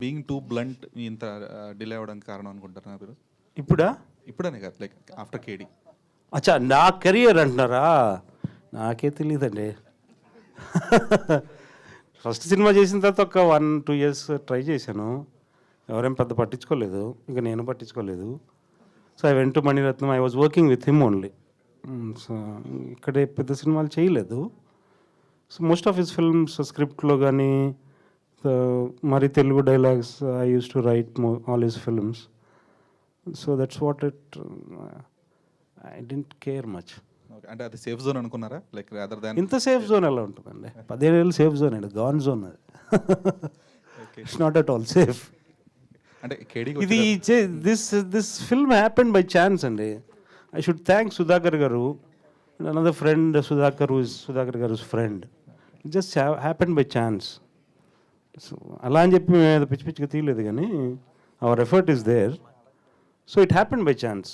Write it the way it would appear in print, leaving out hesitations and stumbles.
Being too blunt ఇంత delay అవ్వడానికి కారణం అనుకుంటారా మీరు? ఇప్పుడనే కాదు, లైక్ ఆఫ్టర్ కేడి. అచ్చా, నా కెరియర్ అంటున్నారా? నాకే తెలియదండి. ఫస్ట్ సినిమా చేసిన తర్వాత ఒక 1-2 years ట్రై చేశాను. ఎవరేం పెద్ద పట్టించుకోలేదు, ఇంకా నేను పట్టించుకోలేదు. So I went to Mani Ratnam. I was working with him only. So ఇక్కడే పెద్ద సినిమాలు చేయలేదు. So most of his films స్క్రిప్ట్లో కానీ మరి Telugu dialogues I use to write all his films. So that's what it. I don't care much. అంటే అది safe zone అనుకున్నారా? లైక్ అదర్ దాన్ ఇంత సేఫ్ జోన్ ఎలా ఉంటుందండి? 15 ఏళ్ళు సేఫ్ జోన్ అండి, గాన్ జోన్ అది. It's not at all safe. అంటే కేడి ఇది this film happened by chance అండి. I should thank Sudhakar garu, another friend Sudhakar garu friend. It just happened by chance. So అలా అని చెప్పి మేము పిచ్చి పిచ్చిగా తీయలేదు, కానీ our effort is there. So it happened by chance.